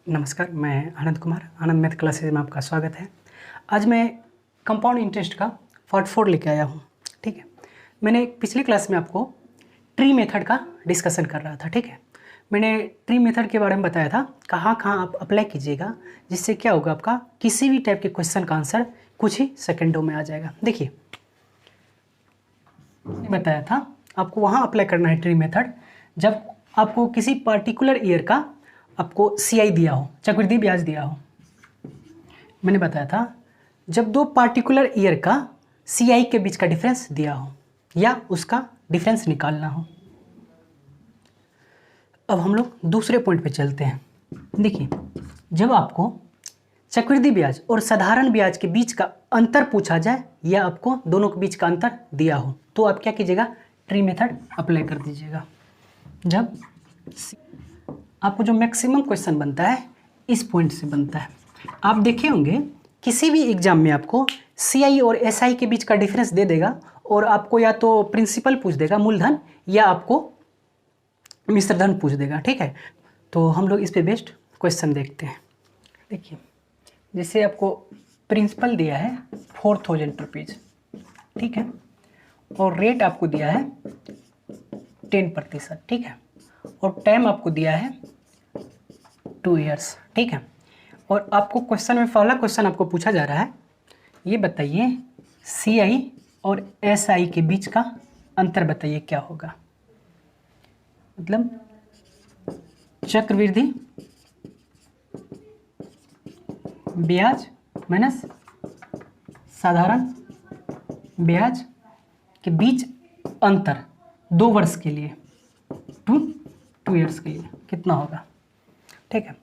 नमस्कार, मैं आनंद कुमार, आनंद math classes में आपका स्वागत है। आज मैं कंपाउंड इंटरेस्ट का पार्ट 4 लेके आया हूँ। ठीक है, मैंने पिछले क्लास में आपको ट्री मेथड का डिस्कशन कर रहा था। ठीक है, मैंने ट्री मेथड के बारे में बताया था कहाँ कहाँ आप अप्लाई कीजिएगा, जिससे क्या होगा, आपका किसी भी टाइप के क्वेश्चन का आंसर कुछ ही सेकेंडों में आ जाएगा। देखिए, बताया था आपको वहाँ अप्लाई करना है ट्री मेथड जब आपको किसी पार्टिकुलर ईयर का आपको CI दिया हो, चक्रवृद्धि ब्याज दिया हो। मैंने बताया था जब दो पार्टिकुलर ईयर का CI के बीच का डिफरेंस दिया हो या उसका डिफरेंस निकालना हो। अब हम लोग दूसरे पॉइंट पे चलते हैं। देखिए, जब आपको चक्रवृद्धि ब्याज और साधारण ब्याज के बीच का अंतर पूछा जाए या आपको दोनों के बीच का अंतर दिया हो, तो आप क्या कीजिएगा, ट्री मेथड अप्लाई कर दीजिएगा। जब आपको जो मैक्सिमम क्वेश्चन बनता है इस पॉइंट से बनता है। आप देखे होंगे किसी भी एग्जाम में आपको CI और SI के बीच का डिफरेंस दे देगा और आपको या तो प्रिंसिपल पूछ देगा मूलधन या आपको मिश्र धन पूछ देगा। ठीक है, तो हम लोग इस पे बेस्ड क्वेश्चन देखते हैं। देखिए, जैसे आपको प्रिंसिपल दिया है 4000 रुपीज़, ठीक है, और रेट आपको दिया है 10%, ठीक है, और टाइम आपको दिया है 2 इयर्स, ठीक है। और आपको क्वेश्चन में पहला क्वेश्चन आपको पूछा जा रहा है, ये बताइए CI और SI के बीच का अंतर बताइए क्या होगा। मतलब चक्रवृद्धि ब्याज माइनस साधारण ब्याज के बीच अंतर 2 वर्ष के लिए, 2 इयर्स के लिए कितना होगा। ठीक है,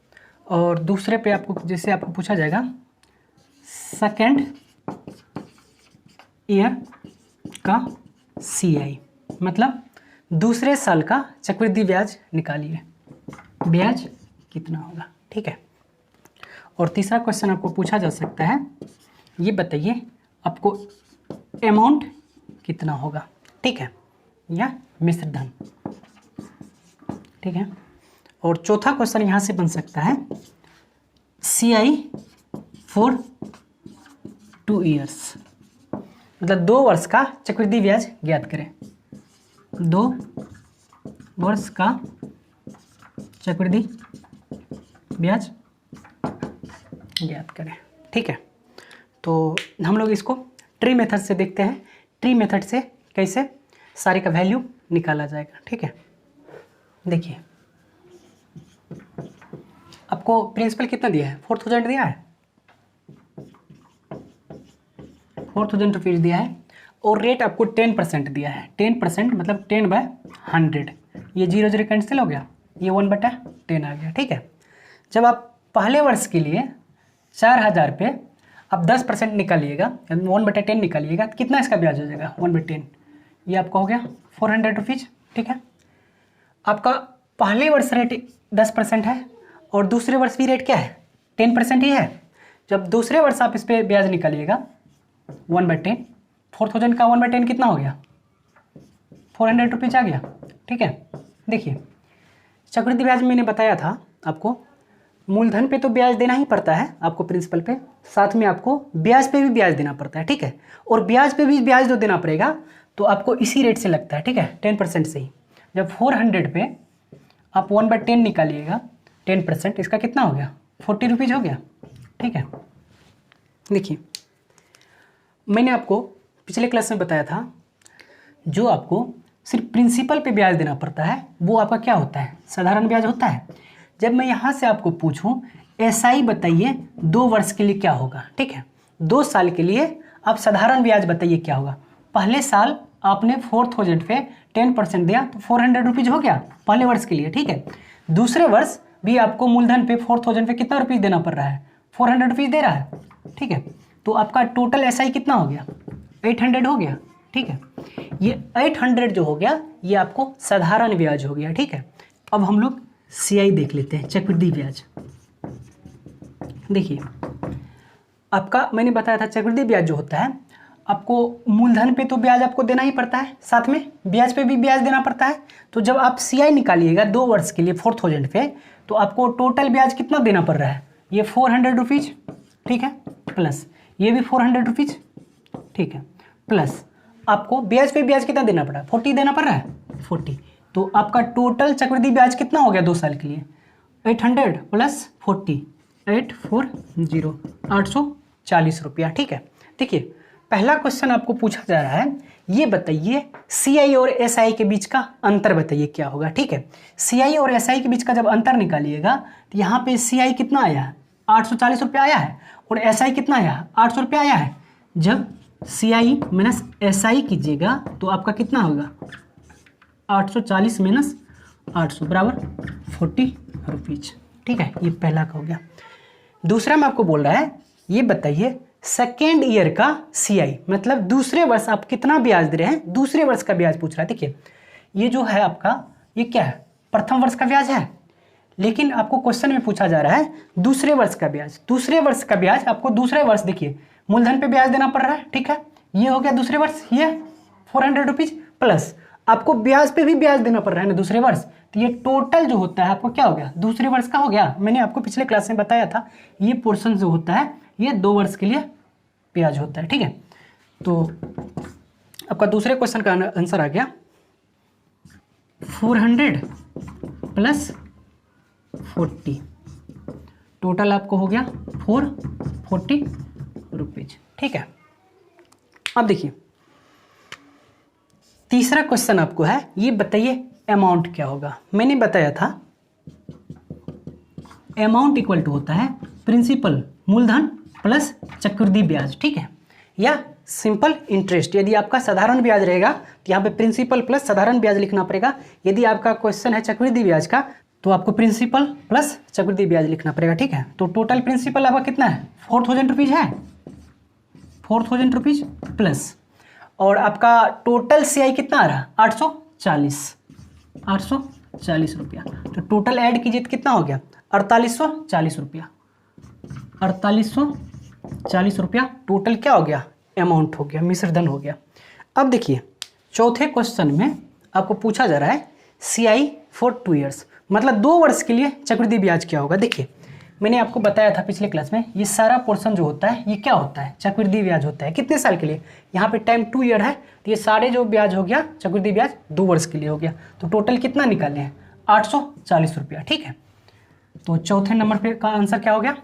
और दूसरे पे आपको जैसे आपको पूछा जाएगा सेकेंड ईयर का CI, मतलब दूसरे साल का चक्रवृद्धि ब्याज निकालिए, ब्याज कितना होगा। ठीक है, और तीसरा क्वेश्चन आपको पूछा जा सकता है, ये बताइए आपको अमाउंट कितना होगा, ठीक है, या मिश्र धन। ठीक है, और चौथा क्वेश्चन यहाँ से बन सकता है CI फॉर 2 इयर्स, मतलब 2 वर्ष का चक्रवृद्धि ब्याज ज्ञात करें। 2 वर्ष का चक्रवृद्धि ब्याज ज्ञात करें। ठीक है, तो हम लोग इसको ट्री मेथड से देखते हैं, ट्री मेथड से कैसे सारे का वैल्यू निकाला जाएगा। ठीक है, देखिए आपको प्रिंसिपल कितना दिया है, 4000 दिया है, 4000 रुपीज़ दिया है, और रेट आपको 10% दिया है। 10% मतलब 10/100, ये 0 0 कैंसिल हो गया, ये 1/10 आ गया। ठीक है, जब आप पहले वर्ष के लिए 4000 पे आप 10% निकालिएगा, 1/10 निकालिएगा, तो कितना इसका ब्याज हो जाएगा, 1/10, ये आपका हो गया 400 रुपीज़। ठीक है, आपका पहले वर्ष रेट 10% है और दूसरे वर्ष भी रेट क्या है, 10% ही है। जब दूसरे वर्ष आप इस पर ब्याज निकालिएगा 1/10, 4000 का 1/10 कितना हो गया, 400 रुपीज़ आ गया। ठीक है, देखिए चक्रवृद्धि ब्याज मैंने बताया था आपको, मूलधन पे तो ब्याज देना ही पड़ता है आपको प्रिंसिपल पे, साथ में आपको ब्याज पे भी ब्याज देना पड़ता है। ठीक है, और ब्याज पे भी ब्याज जो देना पड़ेगा तो आपको इसी रेट से लगता है। ठीक है, 10% से ही। जब 400 पे आप 1/10 निकालिएगा, 10%, इसका कितना हो गया, 40 रुपीज़ हो गया। ठीक है, देखिए मैंने आपको पिछले क्लास में बताया था जो आपको सिर्फ प्रिंसिपल पे ब्याज देना पड़ता है वो आपका क्या होता है, साधारण ब्याज होता है। जब मैं यहाँ से आपको पूछूं SI बताइए 2 वर्ष के लिए क्या होगा, ठीक है, 2 साल के लिए आप साधारण ब्याज बताइए क्या होगा। पहले साल आपने 4000 पे 10% दिया तो 400 रुपीज़ हो गया पहले वर्ष के लिए। ठीक है, दूसरे वर्ष भी आपको मूलधन पे 4000 पे कितना रुपीज़ देना पड़ रहा है, 400 रुपीज़ दे रहा है। ठीक है, तो आपका टोटल SI कितना हो गया, 800 हो गया। ठीक है, ये 800 जो हो गया ये आपको साधारण ब्याज हो गया। ठीक है, अब हम लोग CI देख लेते हैं, चक्रवृद्धि ब्याज। देखिए आपका मैंने बताया था चक्रवृद्धि ब्याज जो होता है आपको मूलधन पे तो ब्याज आपको देना ही पड़ता है, साथ में ब्याज पे भी ब्याज देना पड़ता है। तो जब आप CI निकालिएगा 2 वर्ष के लिए 4000 पे, तो आपको टोटल ब्याज कितना देना पड़ रहा है, ये 400 रुपीज़, ठीक है, प्लस ये भी 400 रुपीज़, ठीक है, प्लस आपको ब्याज पे ब्याज कितना देना पड़ा है, 40 देना पड़ रहा है, 40। तो आपका टोटल चक्रवृद्धि ब्याज कितना हो गया 2 साल के लिए, 800 प्लस 40, 840, 840 रुपया, ठीक है। देखिए पहला क्वेश्चन आपको पूछा जा रहा है, ये बताइए CI और SI के बीच का अंतर बताइए क्या होगा, ठीक है। CI और SI के बीच का जब अंतर निकालिएगा तो यहाँ पे CI कितना आया है, 840 रुपया आया है, और SI कितना आया है, 800 रुपया आया है। जब CI माइनस SI कीजिएगा तो आपका कितना होगा, 840 माइनस 800 बराबर 40 रुपीज़, ठीक है, ये पहला का हो गया। दूसरा में आपको बोल रहा है, ये बताइए सेकेंड ईयर का CI मतलब दूसरे वर्ष आप कितना ब्याज दे रहे हैं, दूसरे वर्ष का ब्याज पूछ रहा है। देखिए ये जो है आपका, ये क्या है, प्रथम वर्ष का ब्याज है, लेकिन आपको क्वेश्चन में पूछा जा रहा है दूसरे वर्ष का ब्याज। दूसरे वर्ष का ब्याज आपको दूसरे वर्ष, देखिए मूलधन पे ब्याज देना पड़ रहा है, ठीक है, ये हो गया दूसरे वर्ष, ये 400 रुपीज़, प्लस आपको ब्याज पे भी ब्याज देना पड़ रहा है ना दूसरे वर्ष। तो ये टोटल जो होता है आपको क्या हो गया, दूसरे वर्ष का हो गया। मैंने आपको पिछले क्लास में बताया था, ये पोर्शन जो होता है ये 2 वर्ष के लिए ब्याज होता है, ठीक है। तो आपका दूसरे क्वेश्चन का आंसर आ गया 400 प्लस 40, टोटल आपको हो गया 440 रुपीज, ठीक है। अब देखिए तीसरा क्वेश्चन आपको है, ये बताइए अमाउंट क्या होगा। मैंने बताया था अमाउंट इक्वल टू होता है प्रिंसिपल मूलधन प्लस चक्रवृद्धि ब्याज, ठीक है, या सिंपल इंटरेस्ट। यदि आपका साधारण ब्याज रहेगा तो यहाँ पे प्रिंसिपल प्लस साधारण ब्याज लिखना पड़ेगा। यदि आपका क्वेश्चन है चक्रवृद्धि ब्याज का तो आपको प्रिंसिपल प्लस चक्रवृद्धि ब्याज लिखना पड़ेगा, ठीक है। तो टोटल प्रिंसिपल आपका कितना है, 4000 रुपीज़ है, 4000 रुपीज़ प्लस, और आपका टोटल CI कितना आ रहा, 840 रुपया। तो टोटल ऐड कीजिए तो कितना हो गया, 4840 रुपया, 4840 रुपया टोटल क्या हो गया, अमाउंट हो गया, मिश्रधन हो गया। अब देखिए चौथे क्वेश्चन में आपको पूछा जा रहा है CI फॉर 2 ईयर्स मतलब 2 वर्ष के लिए चक्रवृद्धि ब्याज क्या होगा। देखिए मैंने आपको बताया था पिछले क्लास में, ये सारा पोर्शन जो होता है ये क्या होता है, चक्रवृद्धि ब्याज होता है। कितने साल के लिए, यहाँ पे टाइम 2 ईयर है, तो ये सारे जो ब्याज हो गया चक्रवृद्धि ब्याज 2 वर्ष के लिए हो गया। तो टोटल कितना निकाले हैं, 840 रुपया, ठीक है। तो चौथे नंबर पे का आंसर क्या हो गया,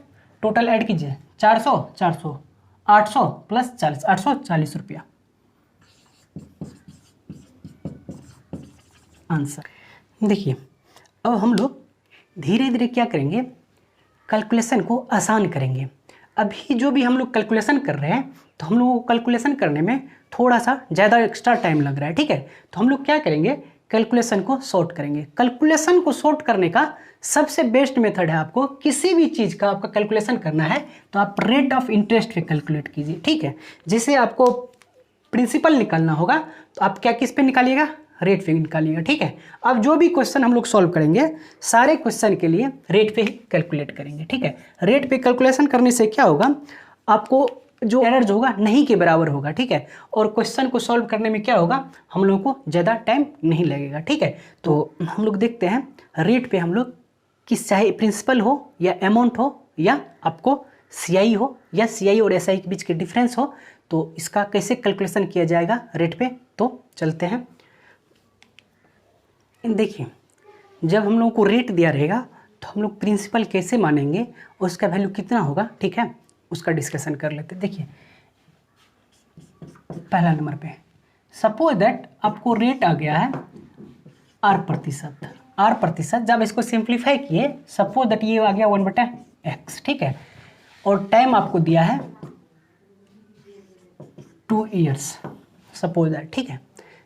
टोटल ऐड कीजिए 400 400 800 प्लस 40, 840 रुपया आंसर। देखिए अब हम लोग धीरे धीरे क्या करेंगे, कैलकुलेशन को आसान करेंगे। अभी जो भी हम लोग कैलकुलेशन कर रहे हैं तो हम लोगों को कैलकुलेशन करने में थोड़ा सा ज़्यादा एक्स्ट्रा टाइम लग रहा है, ठीक है। तो हम लोग क्या करेंगे, कैलकुलेशन को सॉर्ट करेंगे। कैलकुलेशन को सॉर्ट करने का सबसे बेस्ट मेथड है, आपको किसी भी चीज़ का आपका कैलकुलेशन करना है तो आप रेट ऑफ इंटरेस्ट पे कैलकुलेट कीजिए, ठीक है। जैसे आपको प्रिंसिपल निकालना होगा तो आप क्या किस पे निकालिएगा, रेट पे निकालिएगा, ठीक है। अब जो भी क्वेश्चन हम लोग सॉल्व करेंगे सारे क्वेश्चन के लिए रेट पे ही कैलकुलेट करेंगे, ठीक है। रेट पे कैलकुलेशन करने से क्या होगा, आपको जो एरर जो होगा नहीं के बराबर होगा, ठीक है। और क्वेश्चन को सॉल्व करने में क्या होगा, हम लोगों को ज़्यादा टाइम नहीं लगेगा, ठीक है। तो हम लोग देखते हैं रेट पे हम लोग किस, चाहे प्रिंसिपल हो या अमाउंट हो या आपको CI हो या CI और SI के बीच के डिफरेंस हो, तो इसका कैसे कैलकुलेशन किया जाएगा रेट पे। तो चलते हैं, देखिए जब हम लोगों को रेट दिया रहेगा तो हम लोग प्रिंसिपल कैसे मानेंगे, उसका वैल्यू कितना होगा, ठीक है, उसका डिस्कशन कर लेते हैं। देखिए पहला नंबर पे सपोज दैट आपको रेट आ गया है R प्रतिशत। जब इसको सिंप्लीफाई किए, सपोज दैट ये आ गया 1/x, ठीक है, और टाइम आपको दिया है 2 ईयर्स सपोज दैट, ठीक है।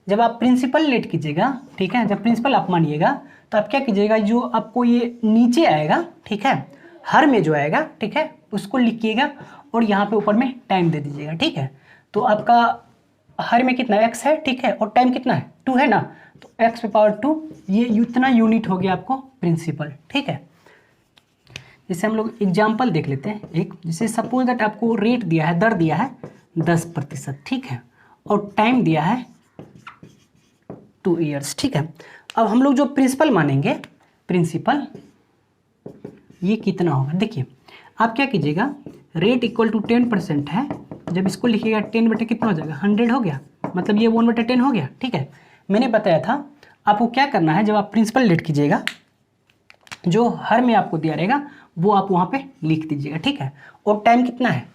जब आप प्रिंसिपल लेट कीजिएगा, ठीक है, जब प्रिंसिपल आप मानिएगा तो आप क्या कीजिएगा, जो आपको ये नीचे आएगा, ठीक है, हर में जो आएगा, ठीक है, उसको लिखिएगा और यहाँ पे ऊपर में टाइम दे दीजिएगा, ठीक है। तो आपका हर में कितना x है, ठीक है, और टाइम कितना है 2 है ना, तो x पे पावर 2, ये इतना यूनिट हो गया आपको प्रिंसिपल, ठीक है। जैसे हम लोग एग्जाम्पल देख लेते हैं एक, जैसे सपोज दैट आपको रेट दिया है, दर दिया है 10%, ठीक है, और टाइम दिया है 2 ईयर्स, ठीक है। अब हम लोग जो प्रिंसिपल मानेंगे, प्रिंसिपल ये कितना होगा, देखिए आप क्या कीजिएगा, रेट इक्वल टू 10% है, जब इसको लिखिएगा 10 बटे कितना हो जाएगा 100 हो गया, मतलब ये 1/10 हो गया, ठीक है। मैंने बताया था आपको क्या करना है, जब आप प्रिंसिपल लेट कीजिएगा जो हर में आपको दिया रहेगा वो आप वहाँ पे लिख दीजिएगा, ठीक है। और टाइम कितना है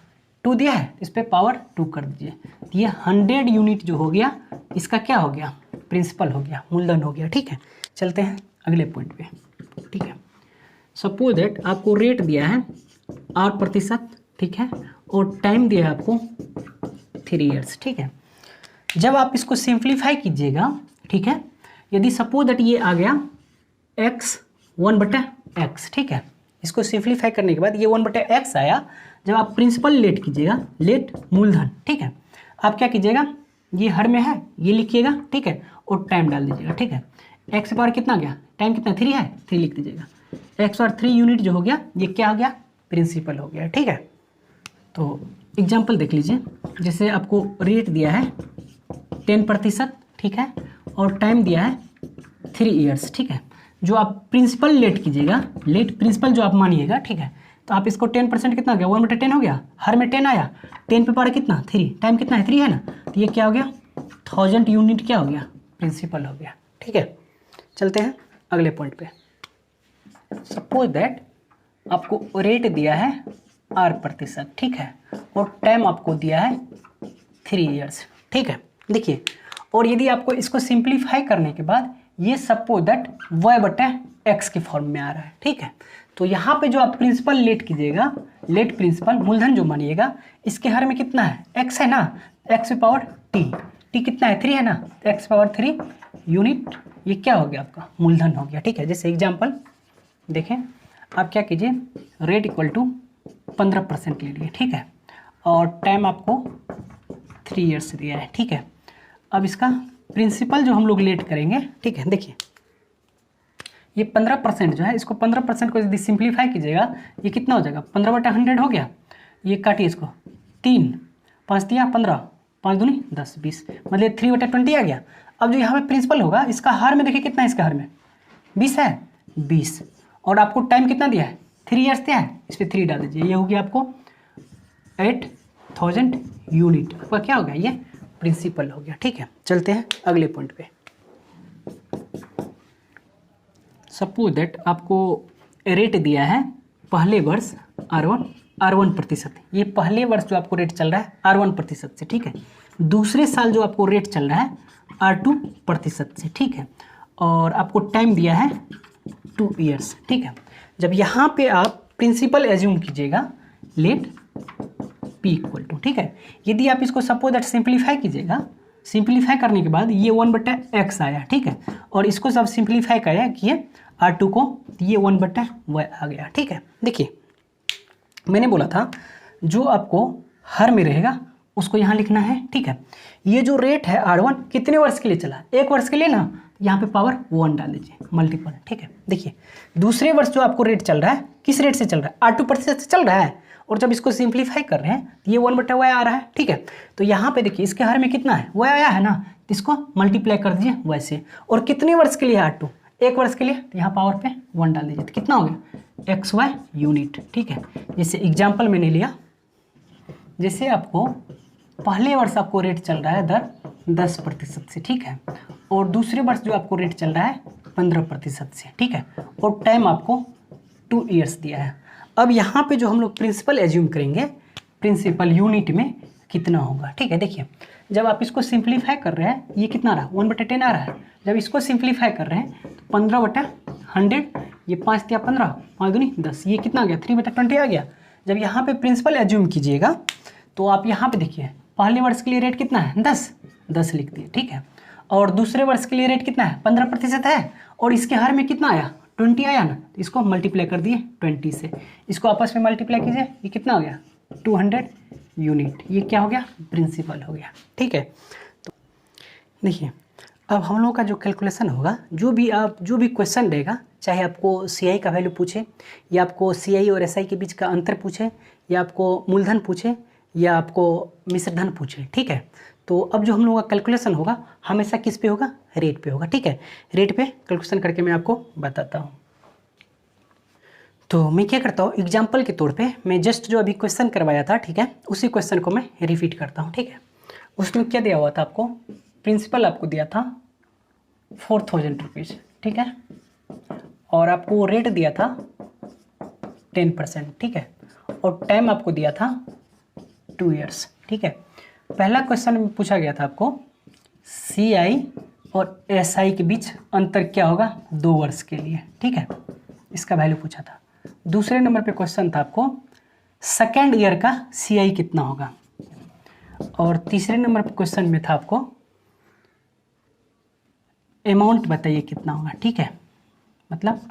2 दिया है, इस पर पावर 2 कर दीजिए, तो ये 100 यूनिट जो हो गया इसका क्या हो गया, प्रिंसिपल हो गया, मूलधन हो गया, ठीक है। चलते हैं अगले पॉइंट पे, ठीक है। सपोज दैट आपको रेट दिया है 8%, ठीक है, और टाइम दिया है आपको 3 ईयर्स, ठीक है। जब आप इसको सिंप्लीफाई कीजिएगा, ठीक है, यदि सपोज दैट ये आ गया x 1/x, ठीक है, इसको सिंप्लीफाई करने के बाद ये 1/x आया, जब आप प्रिंसिपल लेट कीजिएगा, लेट मूलधन, ठीक है, आप क्या कीजिएगा, ये हर में है ये लिखिएगा, ठीक है, और टाइम डाल दीजिएगा, ठीक है। x पावर कितना गया, टाइम कितना 3 है, 3 लिख दीजिएगा, x और 3 यूनिट जो हो गया ये क्या हो गया, प्रिंसिपल हो गया, ठीक है। तो एग्जाम्पल देख लीजिए, जैसे आपको रेट दिया है 10%, ठीक है, और टाइम दिया है 3 ईयर्स, ठीक है। जो आप प्रिंसिपल लेट कीजिएगा, लेट प्रिंसिपल जो आप मानिएगा, ठीक है, तो आप इसको 10% कितना हो गया 1/10 हो गया, हर में 10 आया, 10 पे पावर कितना 3, टाइम कितना है 3 है ना, तो ये क्या हो गया 1000 यूनिट क्या हो गया, प्रिंसिपल हो गया, ठीक है। चलते हैं अगले पॉइंट पे। सपोज दैट आपको रेट दिया है 8%, ठीक है, और टाइम आपको दिया है 3 ईयर्स, ठीक है। देखिए, और यदि आपको इसको सिंप्लीफाई करने के बाद ये सपोज दैट y/x की फॉर्म में आ रहा है, ठीक है, तो यहाँ पे जो आप प्रिंसिपल लेट कीजिएगा, लेट प्रिंसिपल मूलधन जो मानिएगा, इसके हर में कितना है x है ना, x पावर t कितना है 3 है ना, x पावर 3 यूनिट, ये क्या हो गया आपका मूलधन हो गया, ठीक है। जैसे एग्जाम्पल देखें, आप क्या कीजिए, रेट इक्वल टू 15% ले लिए, ठीक है, और टाइम आपको 3 ईयर्स दिया है, ठीक है। अब इसका प्रिंसिपल जो हम लोग लेट करेंगे, ठीक है, देखिए ये 15% जो है, इसको 15% को यदि सिंप्लीफाई कीजिएगा ये कितना हो जाएगा 15/100 हो गया, ये काटिए इसको 3 5 दिया 15, 5 दूनी 10 20, मतलब 3/20 आ गया। अब जो यहाँ पे प्रिंसिपल होगा इसका हर में देखिए कितना है, इसका हर में 20 है, 20, और आपको टाइम कितना दिया है 3 ईयर्स दिया है, इस पर 3 डाल दीजिए, ये हो गया आपको 8000 यूनिट, आपका क्या हो गया ये प्रिंसिपल हो गया, ठीक है। चलते हैं अगले पॉइंट पे। सपोज दैट आपको रेट दिया है पहले वर्ष R1%, ये पहले वर्ष जो आपको रेट चल रहा है R1% से, ठीक है। दूसरे साल जो आपको रेट चल रहा है R2% से, ठीक है, और आपको टाइम दिया है 2 ईयर्स, ठीक है। जब यहाँ पे आप प्रिंसिपल एज्यूम कीजिएगा, लेट P इक्वल टू, ठीक है, यदि आप इसको सपोज दैट सिंप्लीफाई कीजिएगा, सिंप्लीफाई करने के बाद ये 1/x आया, ठीक है, और इसको सब सिंप्लीफाई किया कि R2 को, ये 1/y आ गया, ठीक है। देखिए मैंने बोला था जो आपको हर में रहेगा उसको यहाँ लिखना है, ठीक है। ये जो रेट है R1 कितने वर्ष के लिए चला, 1 वर्ष के लिए ना, यहाँ पे पावर 1 डाल दीजिए, मल्टीपल, ठीक है। देखिए दूसरे वर्ष जो आपको रेट चल रहा है किस रेट से चल रहा है, R2% से चल रहा है, और जब इसको सिंप्लीफाई कर रहे हैं तो ये 1/y आ रहा है, ठीक है। तो यहाँ पे देखिए इसके हर में कितना है y आया है ना, तो इसको मल्टीप्लाई कर दीजिए y से, और कितने वर्ष के लिए R2 1 वर्ष के लिए, तो यहाँ पावर पे 1 डाल दीजिए, तो कितना हो गया XY यूनिट, ठीक है। जैसे एग्जाम्पल मैंने लिया, जैसे आपको पहले वर्ष आपको रेट चल रहा है दर 10% से, ठीक है, और दूसरे वर्ष जो आपको रेट चल रहा है 15% से, ठीक है, और टाइम आपको 2 ईयर्स दिया है। अब यहाँ पे जो हम लोग प्रिंसिपल एज्यूम करेंगे, प्रिंसिपल यूनिट में कितना होगा, ठीक है। देखिए जब आप इसको सिंप्लीफाई कर रहे हैं ये कितना रहा 1/10 आ रहा है, जब इसको सिंप्लीफाई कर रहे हैं तो 15/100, ये 5 दिया 15, 5 दूनी 10, ये कितना आ गया 3/20 आ गया। जब यहाँ पे प्रिंसिपल एज्यूम कीजिएगा तो आप यहाँ पे देखिए पहले वर्ष के लिए रेट कितना है 10 लिख दिए, ठीक है, और दूसरे वर्ष के लिए रेट कितना है 15% है, और इसके हर में कितना आया 20 आया ना, तो इसको मल्टीप्लाई कर दिए 20 से, इसको आपस में मल्टीप्लाई कीजिए, ये कितना हो गया 200 यूनिट, ये क्या हो गया प्रिंसिपल हो गया, ठीक है। तो देखिए अब हम लोगों का जो कैलकुलेशन होगा, जो भी क्वेश्चन रहेगा, चाहे आपको CI का वैल्यू पूछे, या आपको CI और SI के बीच का अंतर पूछे, या आपको मूलधन पूछे, या आपको मिश्र धन पूछे, ठीक है। तो अब जो हम लोगों का कैलकुलेशन होगा हमेशा किस पे होगा, रेट पे होगा, ठीक है। रेट पे कैलकुलेशन करके मैं आपको बताता हूँ। तो मैं क्या करता हूँ, एग्जाम्पल के तौर पे मैं जस्ट जो अभी क्वेश्चन करवाया था, ठीक है, उसी क्वेश्चन को मैं रिपीट करता हूँ, ठीक है। उसमें क्या दिया हुआ था आपको, प्रिंसिपल आपको दिया था 4000 रुपीज़, ठीक है, और आपको रेट दिया था 10%, ठीक है, और टाइम आपको दिया था 2 ईयर्स, ठीक है। पहला क्वेश्चन में पूछा गया था आपको CI और SI के बीच अंतर क्या होगा 2 वर्ष के लिए, ठीक है, इसका वैल्यू पूछा था। दूसरे नंबर पे क्वेश्चन था आपको सेकेंड ईयर का CI कितना होगा, और तीसरे नंबर पे क्वेश्चन में था आपको अमाउंट बताइए कितना होगा, ठीक है, मतलब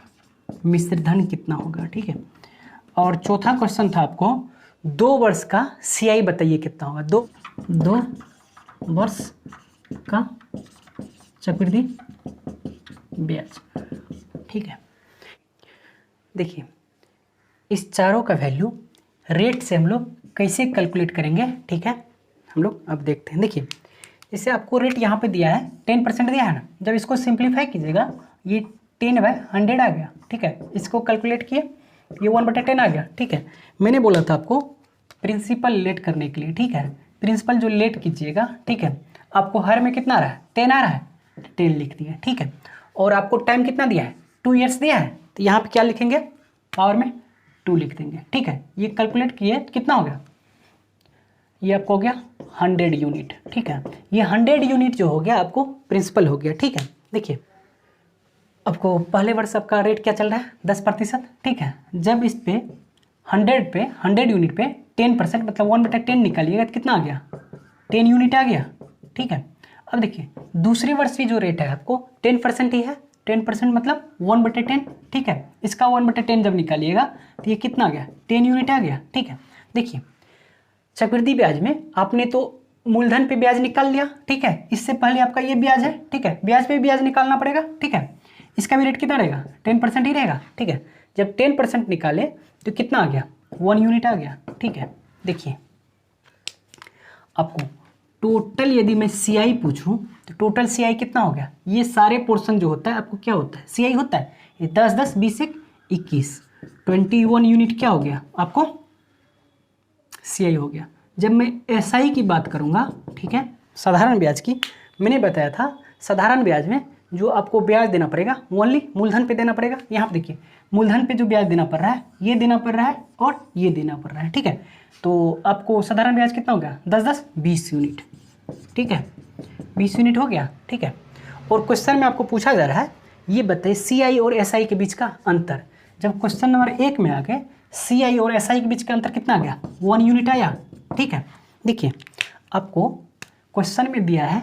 मिश्र धन कितना होगा, ठीक है। और चौथा क्वेश्चन था आपको 2 वर्ष का CI बताइए कितना होगा, दो वर्ष का चक्रवृद्धि ब्याज, ठीक है। देखिए इस चारों का वैल्यू रेट से हम लोग कैसे कैलकुलेट करेंगे, ठीक है, हम लोग अब देखते हैं। देखिए जैसे आपको रेट यहाँ पे दिया है 10% दिया है ना, जब इसको सिंप्लीफाई कीजिएगा ये 10/100 आ गया, ठीक है। इसको कैलकुलेट किए ये 1/10 आ गया, ठीक है। मैंने बोला था आपको प्रिंसिपल लेट करने के लिए, ठीक है, प्रिंसिपल जो लेट कीजिएगा, ठीक है, आपको हर में कितना आ रहा है 10 आ रहा है, 10 लिख दिया, ठीक है। और आपको टाइम कितना दिया है 2 ईयर्स दिया है, तो यहाँ पे क्या लिखेंगे पावर में 2 लिख देंगे, ठीक है। ये कैलकुलेट किए कितना हो गया, ये आपको हो गया 100 यूनिट, ठीक है। ये 100 यूनिट जो हो गया आपको प्रिंसिपल हो गया, ठीक है। देखिए आपको पहले वर्ष आपका रेट क्या चल रहा है 10%, ठीक है। जब इस पे 100 यूनिट पे 10% मतलब 1/10 निकालिएगा तो कितना आ गया 10 यूनिट आ गया, ठीक है। अब देखिए दूसरे वर्ष की जो रेट है आपको 10% ही है, 10% मतलब 1/10, ठीक है। इसका 1/10 जब निकालिएगा तो ये कितना आ गया 10 यूनिट आ गया, ठीक है। देखिए चक्रवृद्धि ब्याज में आपने तो मूलधन पे ब्याज निकाल लिया, ठीक है, इससे पहले आपका ये ब्याज है, ठीक है, ब्याज पे ब्याज निकालना पड़ेगा, ठीक है। इसका भी रेट कितना रहेगा 10% ही रहेगा, ठीक है। जब 10% निकाले तो कितना आ गया 1 यूनिट आ गया, ठीक है। देखिए आपको टोटल यदि मैं CI पूछूं तो टोटल CI कितना हो गया, ये सारे पोर्शन जो होता है आपको क्या होता है CI होता है, ये 10 10 20 21 21 यूनिट क्या हो गया आपको CI हो गया। जब मैं SI की बात करूंगा, ठीक है, साधारण ब्याज की, मैंने बताया था साधारण ब्याज में जो आपको ब्याज देना पड़ेगा ओनली मूलधन पे देना पड़ेगा। यहाँ पे देखिए मूलधन पे जो ब्याज देना पड़ रहा है ये देना पड़ रहा है और ये देना पड़ रहा है, ठीक है। तो आपको साधारण ब्याज कितना हो गया 10 10 20 यूनिट, ठीक है, 20 यूनिट हो गया, ठीक है। और क्वेश्चन में आपको पूछा जा रहा है ये बताइए CI और SI के बीच का अंतर। जब क्वेश्चन नंबर 1 में आ गए CI और SI के बीच का अंतर कितना आ गया 1 यूनिट आया, ठीक है। देखिए आपको क्वेश्चन में दिया है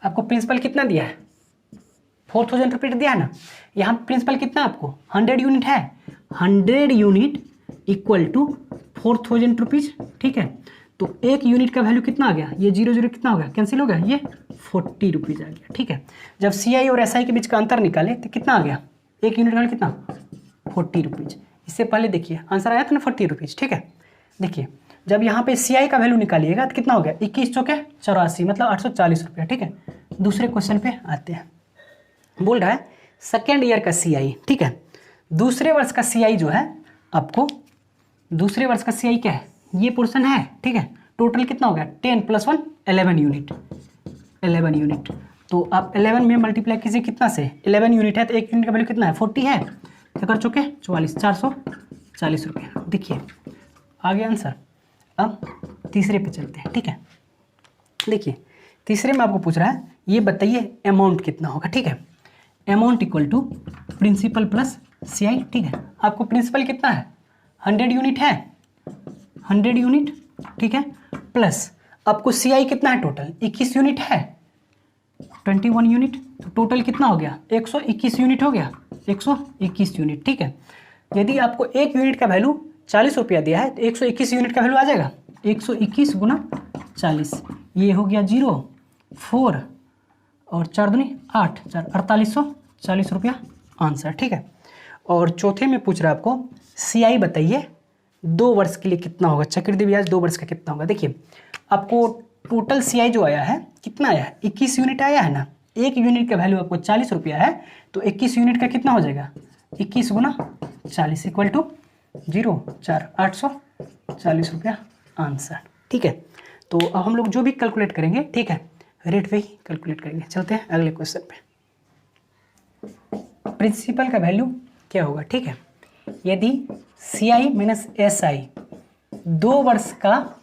आपको प्रिंसिपल कितना दिया है 4000 रुपये दिया है ना, यहाँ प्रिंसिपल कितना आपको 100 यूनिट है, 100 यूनिट इक्वल टू 4000 रुपीज़, ठीक है। तो 1 यूनिट का वैल्यू कितना आ गया, ये 0 कितना हो गया कैंसिल हो गया, ये 40 रुपीज़ आ गया, ठीक है। जब CI और SI के बीच का अंतर निकाले तो कितना आ गया 1 यूनिट का वैल्यू कितना 40 रुपीज़। इससे पहले देखिए आंसर आया था ना 40 रुपीज़, ठीक है। देखिए जब यहाँ पे CI का वैल्यू निकालिएगा तो कितना हो गया 21 चौके 84 मतलब 840 रुपया, ठीक है। दूसरे क्वेश्चन पे आते हैं, बोल रहा है सेकेंड ईयर का CI, ठीक है, दूसरे वर्ष का CI जो है आपको दूसरे वर्ष का CI क्या है ये पोर्शन है, ठीक है। टोटल कितना हो गया 10 + 1 11 यूनिट, 11 यूनिट। तो आप 11 में मल्टीप्लाई कीजिए कितना से 11 यूनिट है तो 1 यूनिट का वैल्यू कितना है 40 है, क्या कर चुके 44 440 रुपये। देखिए आ गया आंसर। अब तीसरे पे चलते हैं, ठीक है। देखिए तीसरे में आपको पूछ रहा है ये बताइए अमाउंट कितना होगा, ठीक है। Amount equal to principal plus CI, ठीक है। आपको प्रिंसिपल कितना है 100 यूनिट है, 100 यूनिट, ठीक है, प्लस आपको CI कितना है टोटल 21 यूनिट है, 21 यूनिट, तो टोटल कितना हो गया 121 यूनिट हो गया, 121 यूनिट, ठीक है। यदि आपको 1 यूनिट का वैल्यू 40 रुपया दिया है तो 121 यूनिट का वैल्यू आ जाएगा 121 × 40, ये हो गया 0 4 और 4 दूनी 8 4 4840 रुपया आंसर, ठीक है। और चौथे में पूछ रहा है आपको CI बताइए 2 वर्ष के लिए कितना होगा, चक्रवृद्धि ब्याज 2 वर्ष का कितना होगा। देखिए आपको टोटल CI जो आया है कितना आया है, 21 यूनिट आया है ना। 1 यूनिट का वैल्यू आपको 40 रुपया है, तो 21 यूनिट का कितना हो जाएगा, 21 गुना 40 इक्वल टू 840 रुपया आंसर। ठीक है, तो अब हम लोग जो भी कैलकुलेट करेंगे, ठीक है, रेट पे ही कैलकुलेट करेंगे। चलते हैं अगले क्वेश्चन पे। प्रिंसिपल का वैल्यू क्या होगा। ठीक है, यदि CI माइनस SI 2 वर्ष का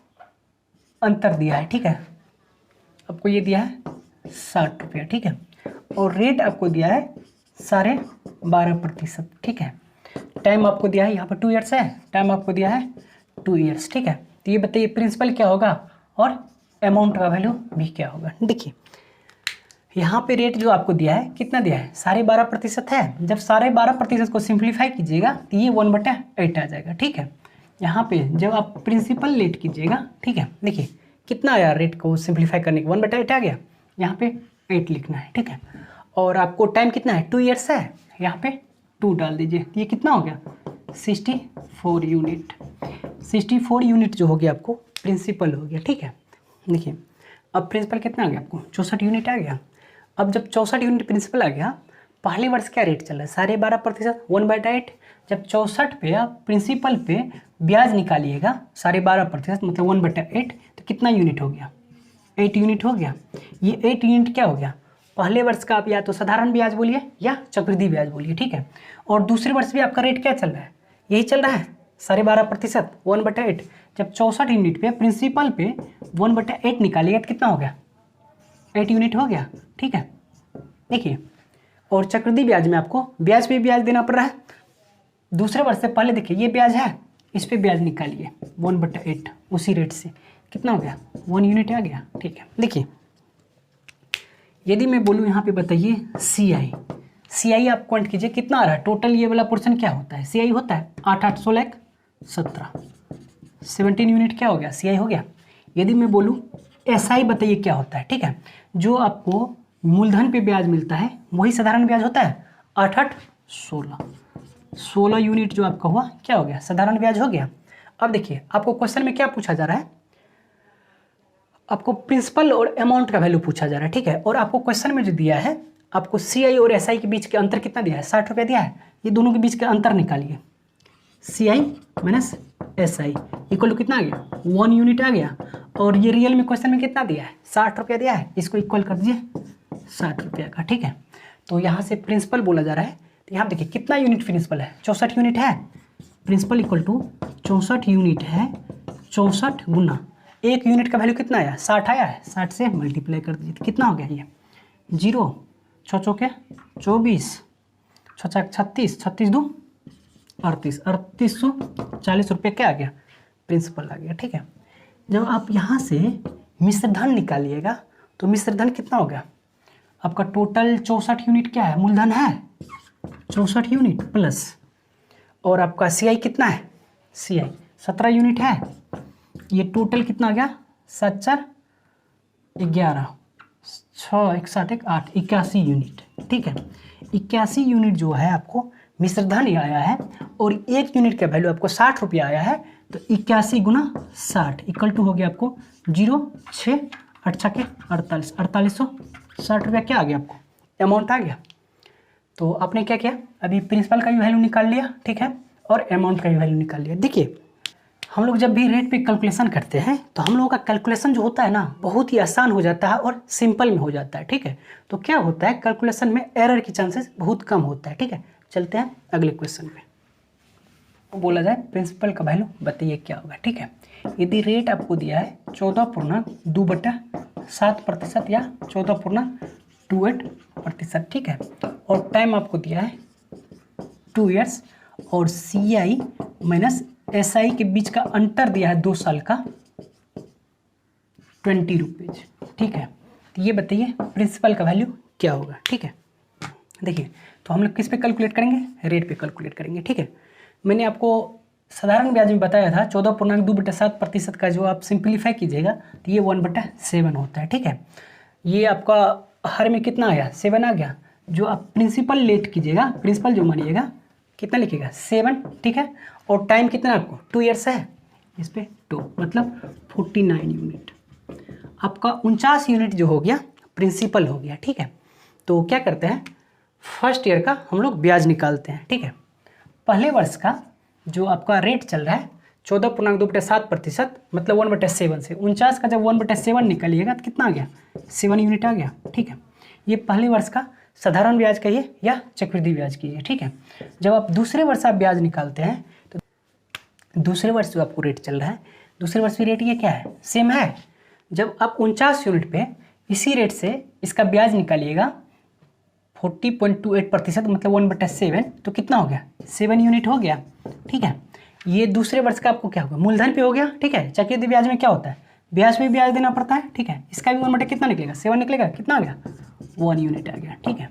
अंतर दिया है, ठीक है, आपको ये दिया है 60 रुपया, ठीक है, और रेट आपको दिया है 12.5%, ठीक है। टाइम आपको दिया है यहाँ पर 2 ईयर्स है, टाइम आपको दिया है 2 ईयर्स, ठीक है। तो ये बताइए प्रिंसिपल क्या होगा और अमाउंट का वैल्यू भी क्या होगा। देखिए यहाँ पे रेट जो आपको दिया है कितना दिया है, 12.5% है। जब 12.5% को सिंप्लीफाई कीजिएगा तो ये 1/8 आ जाएगा, ठीक है। यहाँ पे जब आप प्रिंसिपल लेट कीजिएगा, ठीक है, देखिए कितना आया रेट को सिंप्लीफाई करने के 1/8 आ गया, यहाँ पे 8 लिखना है, ठीक है। और आपको टाइम कितना है, 2 ईयर्स है, यहाँ पे 2 डाल दीजिए, तो ये कितना हो गया 64 यूनिट। 64 यूनिट जो हो गया आपको प्रिंसिपल हो गया, ठीक है। देखिए अब प्रिंसिपल कितना आ गया आपको, 64 यूनिट आ गया। अब जब 64 यूनिट प्रिंसिपल आ गया, पहले वर्ष क्या रेट चल रहा है, 12.5%, 1/8। जब 64 पे आप प्रिंसिपल पे ब्याज निकालिएगा 12.5% मतलब 1/8, तो कितना यूनिट हो गया, 8 यूनिट हो गया। ये 8 यूनिट क्या हो गया, पहले वर्ष का आप या तो साधारण ब्याज बोलिए या चक्रवृद्धि ब्याज बोलिए, ठीक है। और दूसरे वर्ष भी आपका रेट क्या चल रहा है, यही चल रहा है 12.5%, 1/8। जब 64 यूनिट पे प्रिंसिपल पे 1/8 निकालिएगा तो कितना हो गया, 8 यूनिट हो गया, ठीक है। देखिए और चक्रवृद्धि ब्याज में आपको ब्याज पे ब्याज देना पड़ रहा है। दूसरे वर्ष से पहले देखिए ये ब्याज है, इस पे ब्याज निकालिए 1/8 उसी रेट से, कितना हो गया 1 यूनिट आ गया, ठीक है। देखिए यदि मैं बोलूँ यहाँ पे बताइए CI आप क्वांट कीजिए कितना आ रहा है, टोटल ये वाला पोर्शन क्या होता है, CI होता है 8 16 17 17 यूनिट क्या हो गया, CI हो गया। यदि मैं बोलूँ SI बताइए क्या होता है, ठीक है, जो आपको मूलधन पे ब्याज मिलता है वही साधारण ब्याज होता है, 8 16 यूनिट जो आपका हुआ क्या हो गया, साधारण ब्याज हो गया। अब देखिए आपको क्वेश्चन में क्या पूछा जा रहा है, आपको प्रिंसिपल और अमाउंट का वैल्यू पूछा जा रहा है, ठीक है। और आपको क्वेश्चन में जो दिया है, आपको CI और SI के बीच के अंतर कितना दिया है, 60 रुपया दिया है। ये दोनों के बीच का अंतर निकालिए, CI minus SI equal to कितना आ गया, 1 यूनिट आ गया। और ये रियल में क्वेश्चन में कितना दिया है, 60 रुपया दिया है, इसको इक्वल कर दीजिए 60 रुपया का, ठीक है। तो यहाँ से प्रिंसिपल बोला जा रहा है, तो यहाँ देखिए कितना यूनिट प्रिंसिपल है, 64 यूनिट है। प्रिंसिपल इक्वल टू 64 यूनिट है, 64 गुना 1 यूनिट का वैल्यू कितना आया, 60 आया है, 60 से मल्टीप्लाई कर दीजिए तो कितना हो गया, ये 0 6 चौके 24 6 36 36 2 38 3840 रुपये क्या आ गया, प्रिंसिपल आ गया, ठीक है। जब आप यहाँ से मिश्रधन निकालिएगा तो मिश्रधन कितना हो गया आपका, टोटल 64 यूनिट क्या है, मूलधन है 64 यूनिट प्लस, और आपका CI कितना है, CI 17 यूनिट है। ये टोटल कितना आ गया, 7 4 11 6 1 7 1 8 81 यूनिट, ठीक है। 81 यूनिट जो है आपको मिश्रधन आया है, और 1 यूनिट का वैल्यू आपको 60 रुपया आया है, तो 81 गुना 60 इक्वल टू हो गया आपको 0 6 8 6 48 4860 रुपया क्या आ गया, आपको अमाउंट आ गया। तो आपने क्या किया, अभी प्रिंसिपल का भी वैल्यू निकाल लिया, ठीक है, और अमाउंट का भी वैल्यू निकाल लिया। देखिए हम लोग जब भी रेट पे कैलकुलेशन करते हैं तो हम लोगों का कैलकुलेशन जो होता है ना बहुत ही आसान हो जाता है और सिंपल में हो जाता है, ठीक है। तो क्या होता है कैलकुलेशन में एरर की चांसेस बहुत कम होता है, ठीक है। चलते हैं अगले क्वेश्चन पे। तो बोला जाए प्रिंसिपल का वैल्यू बताइए क्या होगा, ठीक है। यदि रेट आपको दिया है 14.2/7% या 14.28%, ठीक है, और टाइम आपको दिया है 2 ईयर्स, और CI माइनस SI के बीच का अंतर दिया है 2 साल का 20 रुपीज, ठीक है। तो ये बताइए प्रिंसिपल का वैल्यू क्या होगा, ठीक है। देखिए तो हम लोग किस पे कैलकुलेट करेंगे, रेट पे कैलकुलेट करेंगे, ठीक है। मैंने आपको साधारण ब्याज में बताया था 14.2/7% का, जो आप सिंप्लीफाई कीजिएगा तो ये 1/7 होता है, ठीक है। ये आपका हर में कितना आया, 7 आ गया। जो आप प्रिंसिपल लेट कीजिएगा, प्रिंसिपल जो मानिएगा कितना लिखिएगा 7, ठीक है। और टाइम कितना आपको 2 ईयर्स है, इस पे 2 मतलब 49 यूनिट। आपका 49 यूनिट जो हो गया प्रिंसिपल हो गया, ठीक है। तो क्या करते हैं, फर्स्ट ईयर का हम लोग ब्याज निकालते हैं, ठीक है। पहले वर्ष का जो आपका रेट चल रहा है 14.2/7% मतलब 1/7 से 49 का जब 1/7 निकालिएगा तो कितना आ गया, 7 यूनिट आ गया, ठीक है। ये पहले वर्ष का साधारण ब्याज कहिए या चक्रवृद्धि ब्याज कीजिए, ठीक है। जब आप दूसरे वर्ष आप ब्याज निकालते हैं तो दूसरे वर्ष जो आपको रेट चल रहा है, दूसरे वर्ष की रेट ये क्या है, सेम है। जब आप 49 यूनिट पे इसी रेट से इसका ब्याज निकालिएगा 40.28% मतलब 1/7 तो कितना हो गया, 7 यूनिट हो गया, ठीक है। ये दूसरे वर्ष का आपको क्या होगा, मूलधन पे हो गया, ठीक है। चक्रवृद्धि ब्याज में क्या होता है, ब्याज पे ब्याज देना पड़ता है, ठीक है। इसका भी 1/, कितना निकलेगा, 7 निकलेगा, कितना आ गया, 1 यूनिट आ गया, ठीक है।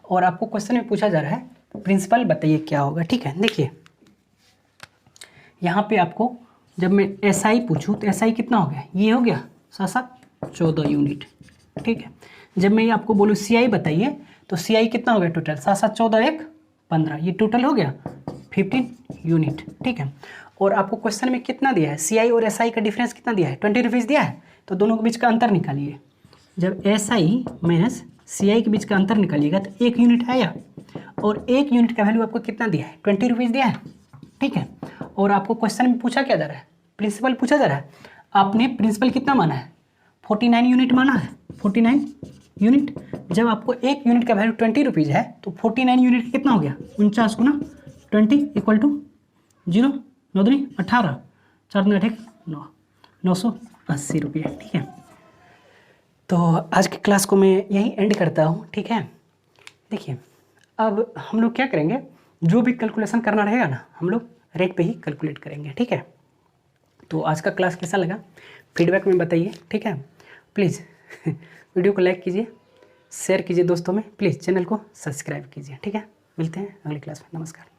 और आपको क्वेश्चन में पूछा जा रहा है प्रिंसिपल बताइए क्या होगा, ठीक है। देखिए यहाँ पे आपको जब मैं SI पूछूँ तो SI कितना हो गया, ये हो गया 7-7 14 यूनिट, ठीक है। जब मैं ये आपको बोलूँ CI बताइए तो CI कितना हो गया टोटल, 7-7 14 1 15, ये टोटल हो गया 15 यूनिट, ठीक है। और आपको क्वेश्चन में कितना दिया है, CI और SI का डिफरेंस कितना दिया है, 20 रुपीज़ दिया है। तो दोनों के बीच का अंतर निकालिए। जब SI माइनस CI के बीच का अंतर निकालिएगा तो 1 यूनिट आया, और 1 यूनिट का वैल्यू आपको कितना दिया है, 20 रुपीज़ दिया है, ठीक है। और आपको क्वेश्चन में पूछा क्या जा रहा है, प्रिंसिपल पूछा जा रहा है। आपने प्रिंसिपल कितना माना है, 49 यूनिट माना है, 49 यूनिट। जब आपको 1 यूनिट का वैल्यू 20 रुपीज़ है तो 49 यूनिट कितना हो गया, 49 गुना 20 इक्वल टू 0 9 दूनी 18 4 दूनी 8 9 980 रुपये, ठीक है। तो आज की क्लास को मैं यहीं एंड करता हूँ, ठीक है। देखिए अब हम लोग क्या करेंगे, जो भी कैलकुलेशन करना रहेगा ना हम लोग रेट पे ही कैलकुलेट करेंगे, ठीक है। तो आज का क्लास कैसा लगा फीडबैक में बताइए, ठीक है। प्लीज़ वीडियो को लाइक कीजिए, शेयर कीजिए दोस्तों में, प्लीज़ चैनल को सब्सक्राइब कीजिए, ठीक है। मिलते हैं अगली क्लास में, नमस्कार।